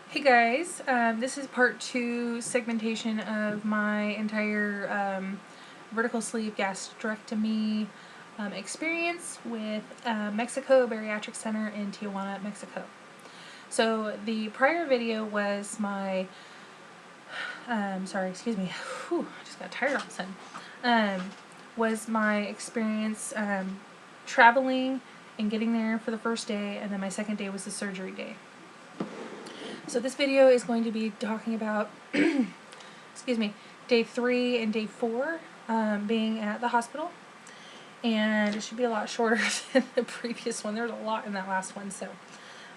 Hey guys, this is part 2 segmentation of my entire vertical sleeve gastrectomy experience with Mexico Bariatric Center in Tijuana, Mexico. So the prior video was my, whew, I just got tired all of a sudden, was my experience traveling and getting there for the first day, and then my second day was the surgery day. So this video is going to be talking about, excuse me, day 3 and day 4 being at the hospital. And it should be a lot shorter than the previous one. There was a lot in that last one, so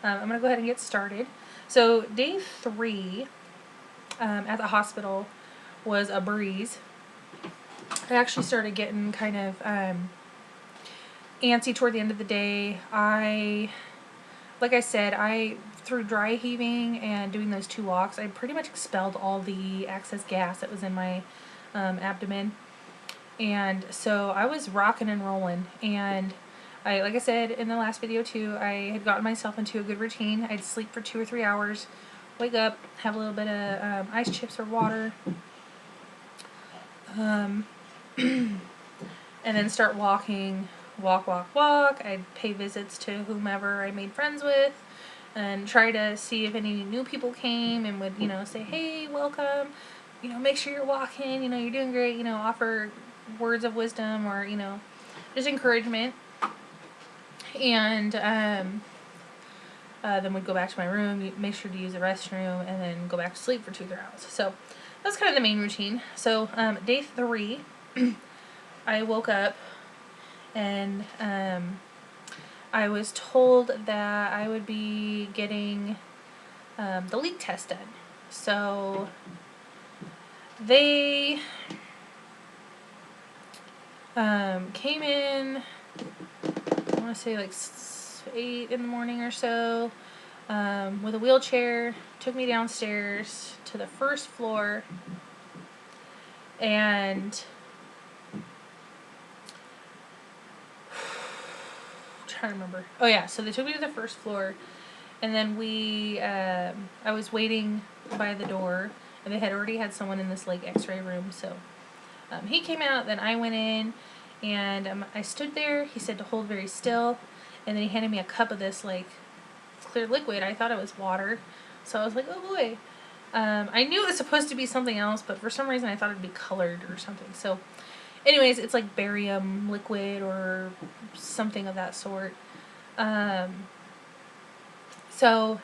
I'm going to go ahead and get started. So day 3 at the hospital was a breeze. I actually started getting kind of antsy toward the end of the day. Like I said, through dry heaving and doing those 2 walks, I pretty much expelled all the excess gas that was in my abdomen. And so I was rocking and rolling. And like I said in the last video too, I had gotten myself into a good routine. I'd sleep for 2 or 3 hours, wake up, have a little bit of ice chips or water, and then start walking. Walk. I'd pay visits to whomever I made friends with and try to see if any new people came and would, say, hey, welcome, make sure you're walking, you're doing great, offer words of wisdom or, just encouragement. And then we'd go back to my room, make sure to use the restroom, and then go back to sleep for 2 or 3 hours. So that's kind of the main routine. So day 3, I woke up and I was told that I would be getting the leak test done. So they came in, I want to say like 8 in the morning or so, with a wheelchair, took me downstairs to the first floor, and trying to remember. Oh yeah, so they took me to the first floor, and then I was waiting by the door, and they had already had someone in this like x-ray room, so he came out, then I went in, and I stood there. He said to hold very still, and then he handed me a cup of this like clear liquid. I thought it was water, so I was like, oh boy. I knew it was supposed to be something else, but for some reason I thought it'd be colored or something. So anyways, it's like barium liquid or something of that sort. So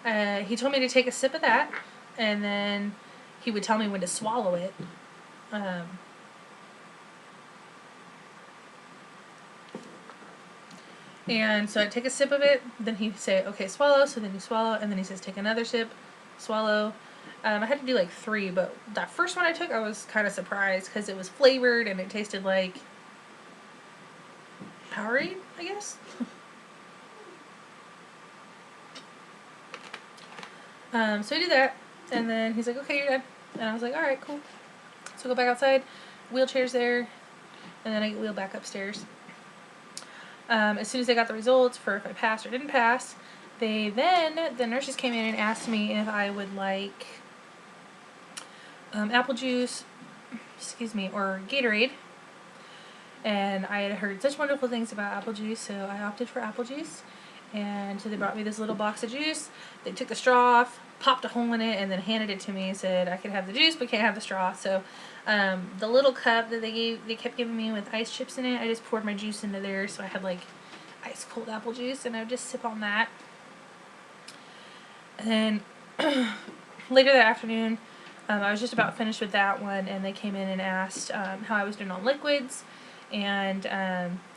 he told me to take a sip of that, and then he would tell me when to swallow it. And so I'd take a sip of it, then he'd say, okay, swallow, so then you swallow, and then he says, take another sip, swallow. I had to do like 3, but that first one I took, I was kind of surprised because it was flavored and it tasted like Powerade, I guess. So I did that, and then he's like, okay, you're done. And I was like, alright, cool. So I go back outside, wheelchair's there, and then I get wheeled back upstairs. As soon as they got the results for if I passed or didn't pass, the nurses came in and asked me if I would like apple juice, or Gatorade. And I had heard such wonderful things about apple juice, so I opted for apple juice. And so they brought me this little box of juice. They took the straw off, popped a hole in it, and then handed it to me and said I could have the juice but can't have the straw. So the little cup that they kept giving me with ice chips in it, I just poured my juice into there, so I had like ice cold apple juice, and I would just sip on that. And then later that afternoon, I was just about finished with that one, and they came in and asked how I was doing on liquids. And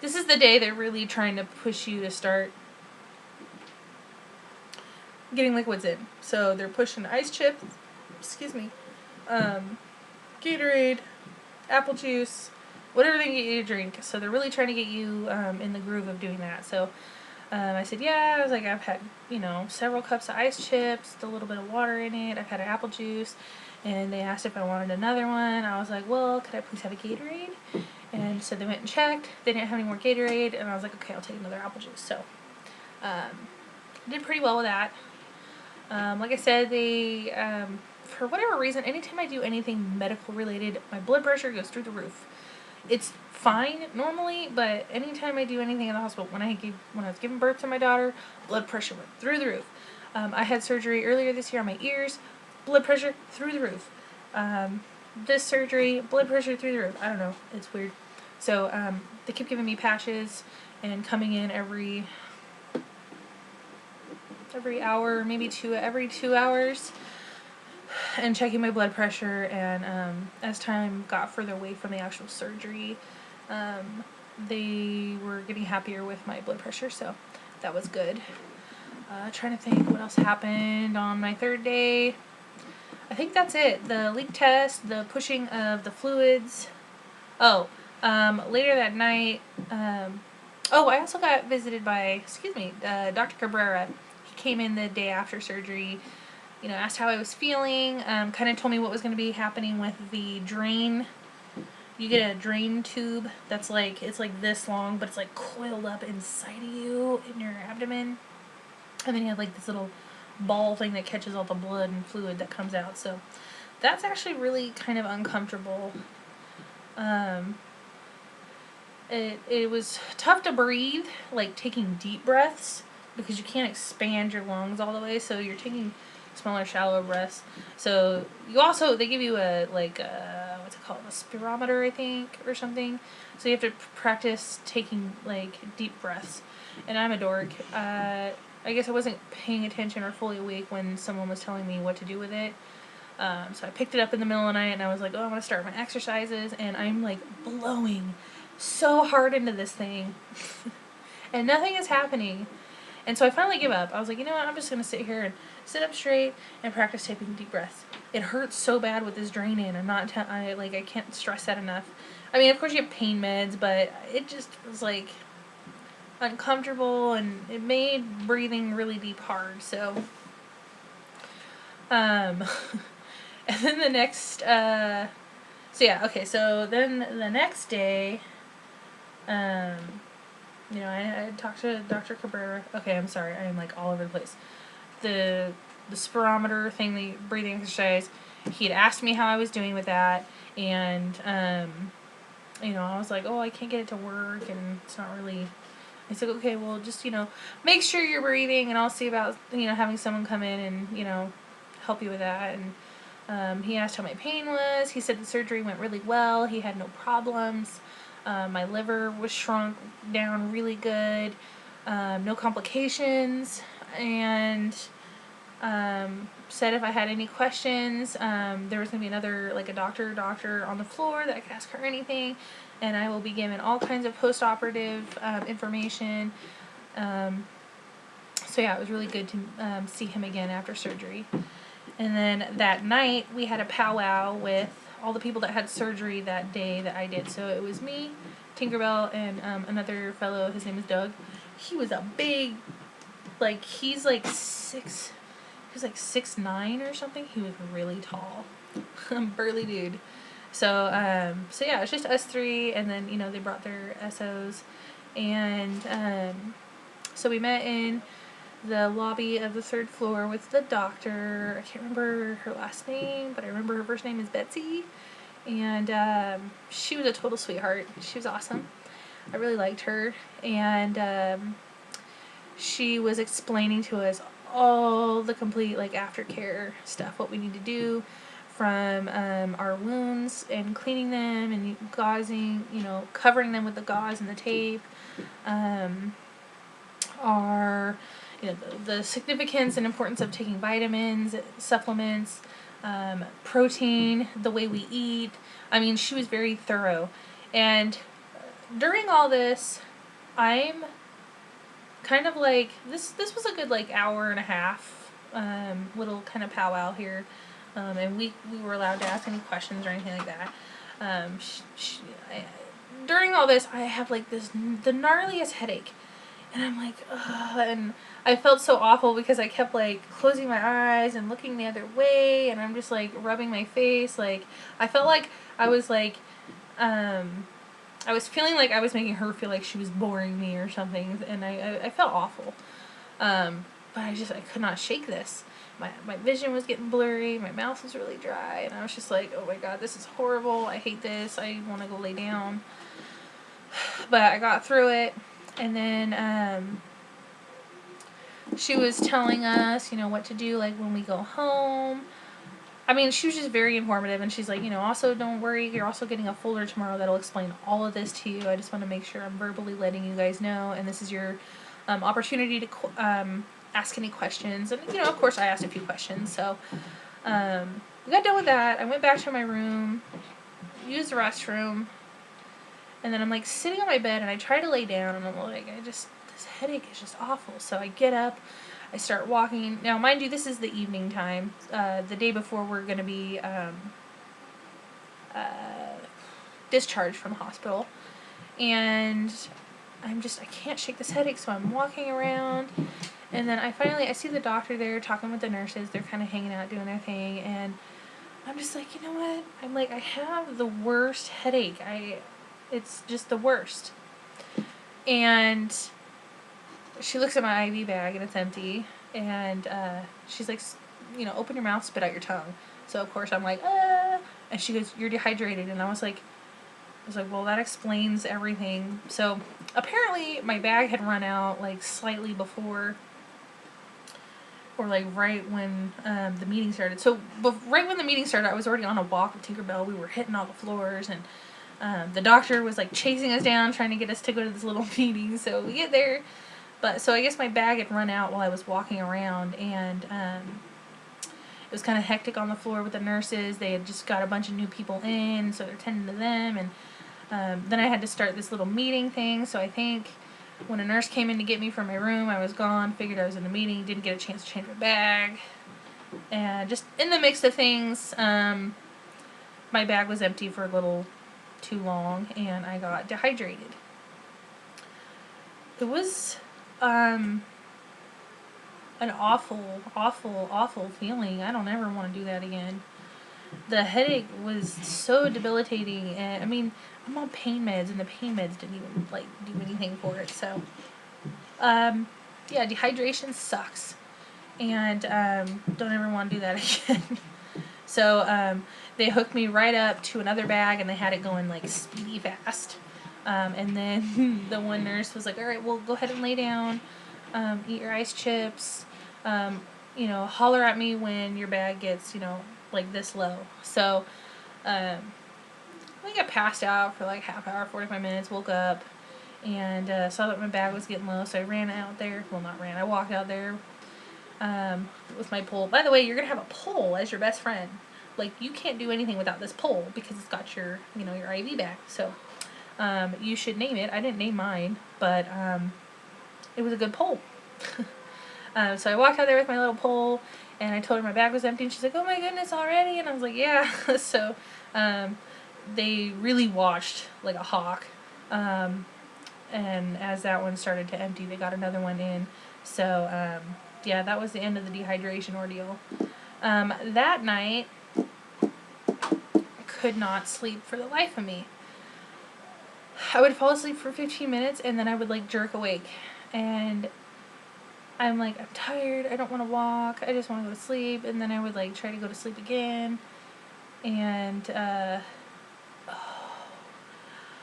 this is the day they're really trying to push you to start getting liquids in. So they're pushing ice chips, Gatorade, apple juice, whatever they can get you to drink. So they're really trying to get you in the groove of doing that. So I said, yeah. I was like, I've had, several cups of ice chips, a little bit of water in it. I've had an apple juice. And they asked if I wanted another one. I was like, well, could I please have a Gatorade? And so they went and checked. They didn't have any more Gatorade. And I was like, okay, I'll take another apple juice. So did pretty well with that. Like I said, they, for whatever reason, anytime I do anything medical related, my blood pressure goes through the roof. It's fine normally, but anytime I do anything in the hospital, when I was giving birth to my daughter, blood pressure went through the roof. I had surgery earlier this year on my ears, blood pressure through the roof. This surgery, blood pressure through the roof. I don't know, it's weird. So they keep giving me patches and coming in every hour, maybe every 2 hours, and checking my blood pressure. And as time got further away from the actual surgery, they were getting happier with my blood pressure, so that was good. Trying to think what else happened on my third day. I think that's it. The leak test, the pushing of the fluids. Oh, later that night, I also got visited by, Dr. Cabrera. He came in the day after surgery, asked how I was feeling, kind of told me what was going to be happening with the drain. You get a drain tube that's like, it's like this long, but it's like coiled up inside of you in your abdomen. And then you have like this little ball thing that catches all the blood and fluid that comes out. So that's actually really kind of uncomfortable. It was tough to breathe, like taking deep breaths, because you can't expand your lungs all the way, so you're taking smaller, shallow breaths. So they give you what's it called, a spirometer, I think, or something. So you have to practice taking like deep breaths. And I'm a dork. I guess I wasn't paying attention or fully awake when someone was telling me what to do with it. So I picked it up in the middle of the night and I was like, I'm going to start my exercises, and I'm like blowing so hard into this thing and nothing is happening. And so I finally give up. I was like, you know what, I'm just going to sit here and sit up straight and practice taking deep breaths. It hurts so bad with this drain in. I can't stress that enough. I mean, of course you have pain meds, but it just was like uncomfortable, and it made breathing really deep hard. So and then the next so then the next day, I talked to Dr. Cabrera. Okay, I'm sorry, I am like all over the place. The spirometer thing, the breathing exercise, he had asked me how I was doing with that, and I was like, I can't get it to work, and it's not really. I said, okay, well, just, make sure you're breathing, and I'll see about, having someone come in and, help you with that. And he asked how my pain was. He said the surgery went really well. He had no problems. My liver was shrunk down really good. No complications. And said if I had any questions, there was going to be another, like a doctor on the floor that I could ask her anything. And I will be given all kinds of post-operative information. So yeah, it was really good to see him again after surgery. And then that night, we had a powwow with all the people that had surgery that day that I did. So it was me, Tinkerbell, and another fellow. His name is Doug. He was a big, he's like 6'9" or something. He was really tall. Burly dude. So yeah, it's just us three, and then, they brought their SOs. And so we met in the lobby of the 3rd floor with the doctor. I can't remember her last name, but I remember her first name is Betsy. And she was a total sweetheart. She was awesome. I really liked her. And she was explaining to us all the complete aftercare stuff, what we need to do, from our wounds and cleaning them and gauzing, covering them with the gauze and the tape, the significance and importance of taking vitamins, supplements, protein, the way we eat. I mean, she was very thorough. And during all this, I'm kind of like, this was a good hour and a half, little kind of powwow here. And we were allowed to ask any questions or anything like that. During all this, I have the gnarliest headache, and I'm like, ugh, and I felt so awful because I kept closing my eyes and looking the other way, and I'm just rubbing my face. I felt like I was I was feeling like I was making her feel like she was boring me or something, and I felt awful. but I could not shake this. My vision was getting blurry, my mouth was really dry, and I was just like, oh my god, this is horrible, I hate this, I want to go lay down. But I got through it, and then she was telling us, you know, what to do, like, when we go home. I mean, she was just very informative, and she's like, you know, also don't worry, you're also getting a folder tomorrow that'll explain all of this to you. I just want to make sure I'm verbally letting you guys know, and this is your opportunity to ask any questions. And, you know, of course I asked a few questions, so we got done with that. I went back to my room, used the restroom, and then I'm, like, sitting on my bed, and I try to lay down, and I'm like, this headache is just awful. So I get up, I start walking. Now, mind you, this is the evening time. The day before we're going to be discharged from the hospital. And I can't shake this headache, so I'm walking around. And then I see the doctor there talking with the nurses. They're kind of hanging out, doing their thing. And I'm just like, you know what? I'm like, I have the worst headache. It's just the worst. And she looks at my IV bag, and it's empty. And she's like, you know, open your mouth, spit out your tongue. So, of course, I'm like, and she goes, you're dehydrated. And I was like, well, that explains everything. So, apparently, my bag had run out, like, slightly before, or, like, right when the meeting started. So, right when the meeting started, I was already on a walk with Tinkerbell. We were hitting all the floors, and the doctor was, like, chasing us down, trying to get us to go to this little meeting. So, we get there. But, so I guess my bag had run out while I was walking around, and it was kind of hectic on the floor with the nurses. They had just got a bunch of new people in, so they're tending to them, and then I had to start this little meeting thing. So I think when a nurse came in to get me from my room, I was gone, figured I was in the meeting, didn't get a chance to change my bag, and just in the mix of things, my bag was empty for a little too long, and I got dehydrated. It was an awful, awful, awful feeling. I don't ever want to do that again. The headache was so debilitating, and I mean, I'm on pain meds, and the pain meds didn't even, like, do anything for it. So, yeah, dehydration sucks, and don't ever want to do that again. So, they hooked me right up to another bag, and they had it going, like, speedy fast. And then the one nurse was like, all right, well, go ahead and lay down, eat your ice chips, you know, holler at me when your bag gets, you know, like this low. So, I think I passed out for like half hour, 45 minutes, woke up, and saw that my bag was getting low, so I ran out there. Well, not ran, I walked out there with my pole. By the way, you're going to have a pole as your best friend. Like, you can't do anything without this pole because it's got your, you know, your IV bag. So, you should name it. I didn't name mine, but it was a good pole. So I walked out there with my little pole, and I told her my bag was empty, and she's like, oh my goodness, already? And I was like, yeah. So they really watched like a hawk, and as that one started to empty, they got another one in. So yeah, that was the end of the dehydration ordeal. That night, I could not sleep for the life of me. I would fall asleep for 15 minutes, and then I would, like, jerk awake. And I'm like, I'm tired, I don't want to walk, I just want to go to sleep. And then I would, like, try to go to sleep again. And,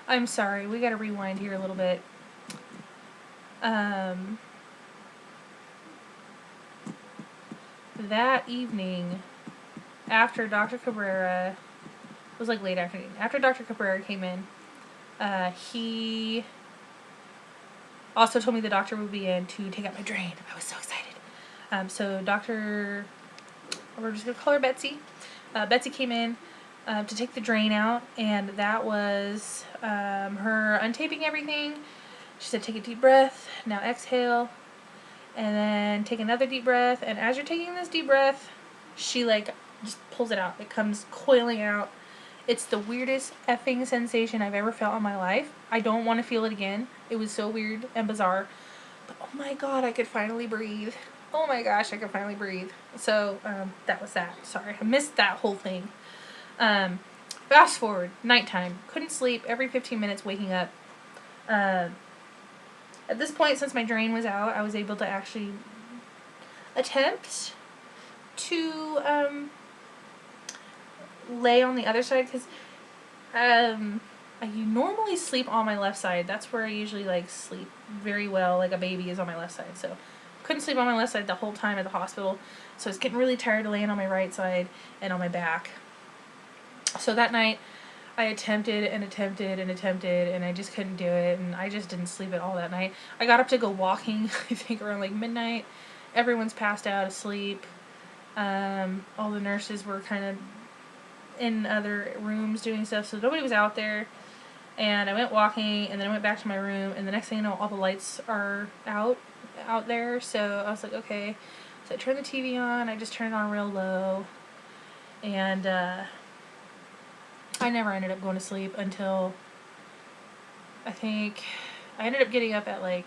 I'm sorry, we gotta rewind here a little bit. That evening, after Dr. Cabrera, it was, like, late afternoon, after Dr. Cabrera came in, he also told me the doctor would be in to take out my drain. I was so excited. So we're just going to call her Betsy. Betsy came in to take the drain out, and that was her untaping everything. She said, take a deep breath, now exhale, and then take another deep breath. And as you're taking this deep breath, she, like, just pulls it out. It comes coiling out. It's the weirdest effing sensation I've ever felt in my life. I don't want to feel it again. It was so weird and bizarre. But oh my god, I could finally breathe. Oh my gosh, I could finally breathe. So, that was that. Sorry, I missed that whole thing. Fast forward, nighttime. Couldn't sleep, every 15 minutes waking up. At this point, since my drain was out, I was able to actually attempt to lay on the other side, because I normally sleep on my left side. That's where I usually like sleep very well, like a baby is on my left side. So couldn't sleep on my left side the whole time at the hospital. So I was getting really tired of laying on my right side and on my back. So that night I attempted and attempted and attempted, and I just couldn't do it, and I just didn't sleep at all that night. I got up to go walking, I think around like midnight. Everyone's passed out asleep. All the nurses were kind of in other rooms doing stuff, so nobody was out there. And I went walking, and then I went back to my room, and the next thing you know, all the lights are out there. So I was like, okay. So I turned the TV on. I just turned it on real low, and I never ended up going to sleep until I think I ended up getting up at like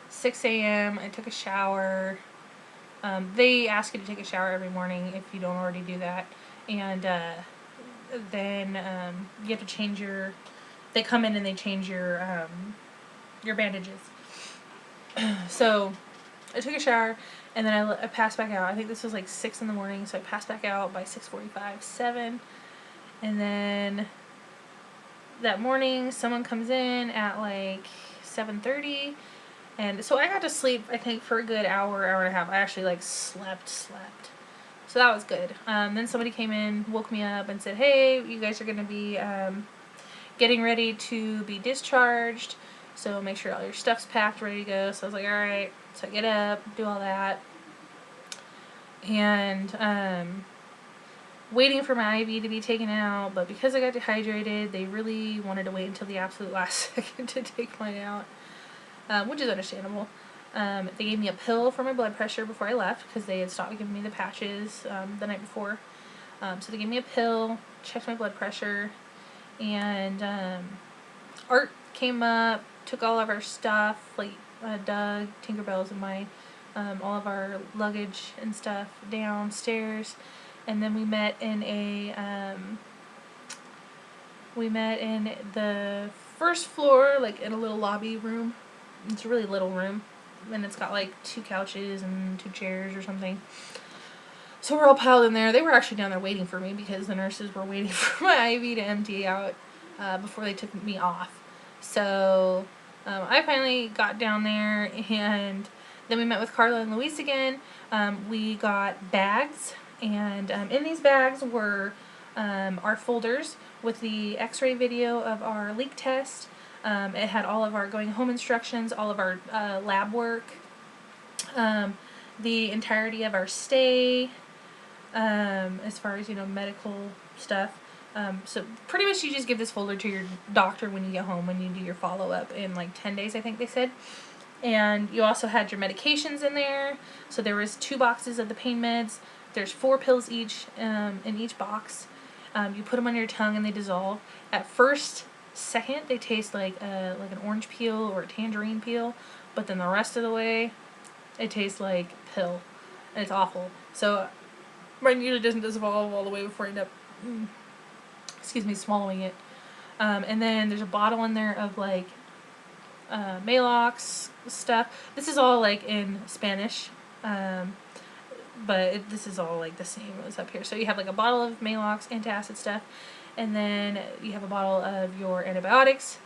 6 a.m. I took a shower. They ask you to take a shower every morning if you don't already do that, and then you have to change your. They come in and they change your bandages. So I took a shower, and then I passed back out. I think this was like 6 in the morning, so I passed back out by 6:45, 7. And then that morning, someone comes in at like 7:30, and so I got to sleep, I think, for a good hour and a half. I actually like slept. So that was good. Then somebody came in, woke me up, and said, hey, you guys are going to be getting ready to be discharged, so make sure all your stuff's packed, ready to go. So I was like, alright. So I get up, do all that, and waiting for my IV to be taken out, but because I got dehydrated, they really wanted to wait until the absolute last second to take mine out, which is understandable. They gave me a pill for my blood pressure before I left, because they had stopped giving me the patches the night before. So they gave me a pill, checked my blood pressure, and Art came up, took all of our stuff, like Doug, Tinkerbell's, and my all of our luggage and stuff downstairs, and then we met in the first floor, like in a little lobby room. It's a really little room, and it's got like 2 couches and 2 chairs or something. So we're all piled in there. They were actually down there waiting for me because the nurses were waiting for my IV to empty out before they took me off. So I finally got down there, and then we met with Carla and Luis again. We got bags, and in these bags were our folders with the x-ray video of our leak test. It had all of our going home instructions, all of our lab work, the entirety of our stay, as far as, medical stuff. So pretty much you just give this folder to your doctor when you get home, when you do your follow-up in like 10 days, I think they said. And you also had your medications in there. So there was 2 boxes of the pain meds. There's 4 pills each in each box. You put them on your tongue and they dissolve. At first second, they taste like an orange peel or a tangerine peel, but then the rest of the way, it tastes like pill, and it's awful. So mine usually doesn't dissolve all the way before I end up, swallowing it. And then there's a bottle in there of like Maalox stuff. This is all like in Spanish, but this is all like the same as up here. So you have like a bottle of Maalox antacid stuff, and then you have a bottle of your antibiotics.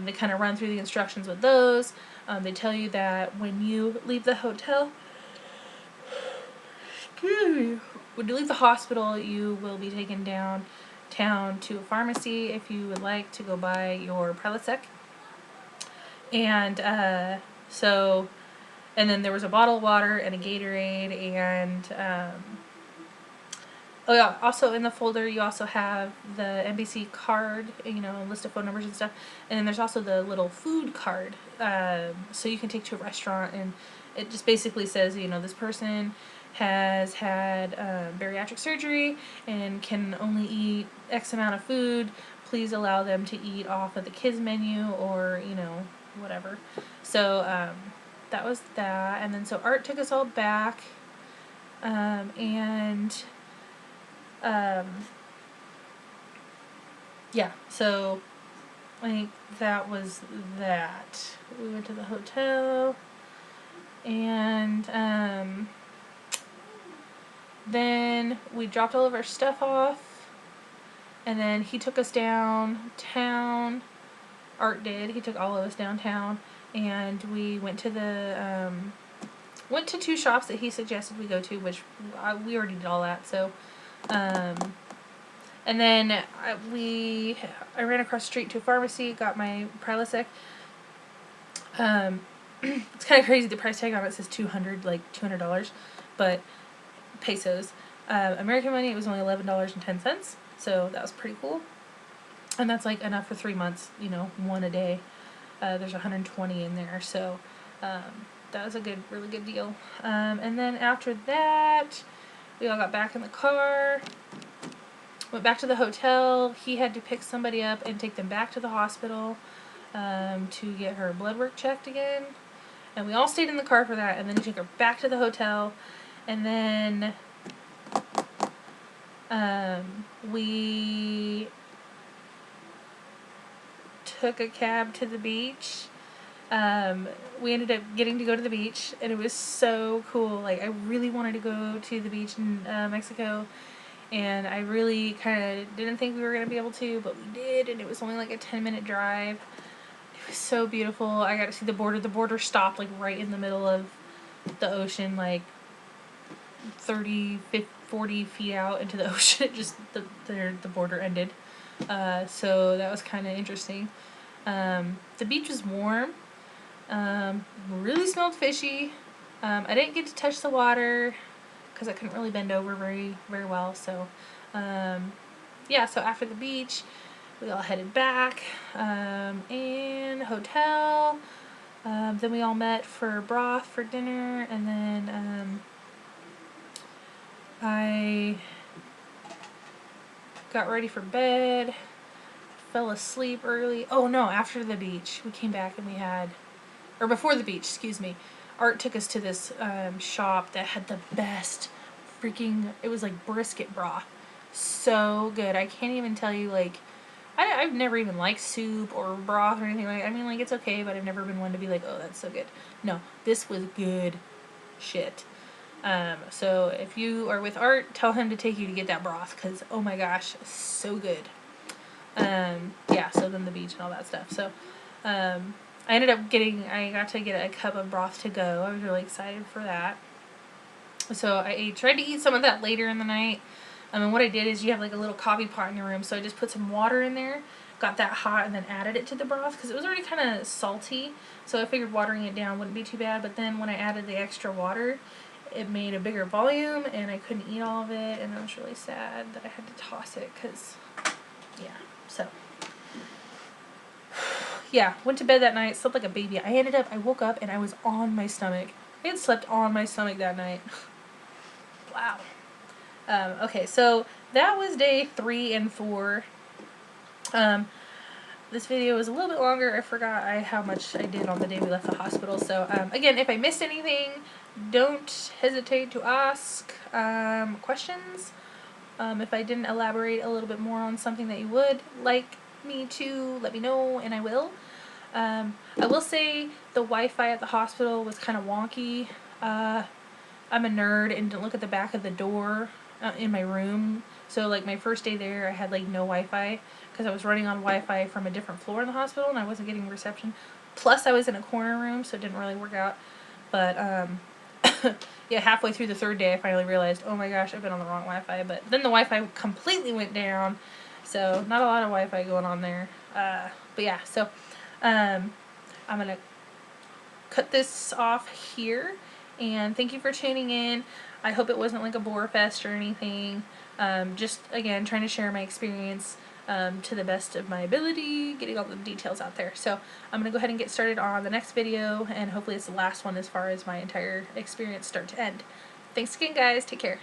They kind of run through the instructions with those. They tell you that when you leave the hotel, when you leave the hospital, you will be taken downtown to a pharmacy if you would like to go buy your Prilosec. And and then there was a bottle of water and a Gatorade, and oh yeah, also in the folder you also have the NBC card, list of phone numbers and stuff, and then there's also the little food card, so you can take to a restaurant, and it just basically says, this person has had bariatric surgery and can only eat X amount of food. Please allow them to eat off of the kids menu, or whatever. So that was that, and then so Art took us all back, yeah, so I think that was that. We went to the hotel, and Then we dropped all of our stuff off, and then he took us downtown. Art did. He took all of us downtown, and we went to went to 2 shops that he suggested we go to, which we already did all that. So, and then I ran across the street to a pharmacy, got my Prilosec. It's kind of crazy. The price tag on it says $200, but pesos. American money, it was only $11.10. So that was pretty cool. And that's like enough for 3 months, you know, one a day. There's 120 in there. So, that was a really good deal. And then after that, we all got back in the car, went back to the hotel. He had to pick somebody up and take them back to the hospital, to get her blood work checked again. And we all stayed in the car for that, and then he took her back to the hotel, and then, we took a cab to the beach. We ended up getting to go to the beach, and it was so cool. Like, I really wanted to go to the beach in Mexico, and I really kind of didn't think we were going to be able to, but we did, and it was only like a 10-minute drive. It was so beautiful. I got to see the border. The border stopped like right in the middle of the ocean, like 30, 50, 40 feet out into the ocean. It just, the border ended. So that was kind of interesting. The beach was warm. Really smelled fishy. I didn't get to touch the water because I couldn't really bend over very well. So, yeah, so after the beach, we all headed back, and hotel. Then we all met for broth for dinner, and then, I got ready for bed, fell asleep early. Oh no, after the beach, we came back and before the beach, excuse me, Art took us to this shop that had the best it was like brisket broth. So good. I can't even tell you, like, I've never even liked soup or broth or anything like that. I mean, like, it's okay, but I've never been one to be like, oh, that's so good. No, this was good shit. So if you are with Art, tell him to take you to get that broth, because, oh my gosh, so good. Yeah, so then the beach and all that stuff. So, I got to get a cup of broth to go. I was really excited for that. So I tried to eat some of that later in the night. And what I did is, you have like a little coffee pot in your room, so I just put some water in there, got that hot, and then added it to the broth, because it was already kind of salty. So I figured watering it down wouldn't be too bad, but then when I added the extra water, it made a bigger volume, and I couldn't eat all of it, and I was really sad that I had to toss it, because, yeah, so. Yeah, went to bed that night, slept like a baby. I woke up, and I was on my stomach. I had slept on my stomach that night. Wow. Okay, so that was day 3 and 4. This video was a little bit longer. I forgot how much I did on the day we left the hospital. So, again, if I missed anything, don't hesitate to ask questions. If I didn't elaborate a little bit more on something that you would like me to, let me know, and I will. I will say the Wi-Fi at the hospital was kind of wonky. I'm a nerd and didn't look at the back of the door in my room. So, like, my first day there, I had, like, no Wi-Fi because I was running on Wi-Fi from a different floor in the hospital, and I wasn't getting reception. Plus, I was in a corner room, so it didn't really work out. But, yeah, halfway through the 3rd day, I finally realized, oh my gosh, I've been on the wrong Wi-Fi. But then the Wi-Fi completely went down, so not a lot of Wi-Fi going on there. But yeah, so I'm going to cut this off here, and thank you for tuning in. I hope it wasn't like a bore fest or anything. Just, again, trying to share my experience to the best of my ability, getting all the details out there. So I'm going to go ahead and get started on the next video, and hopefully it's the last one as far as my entire experience start to end. Thanks again, guys. Take care.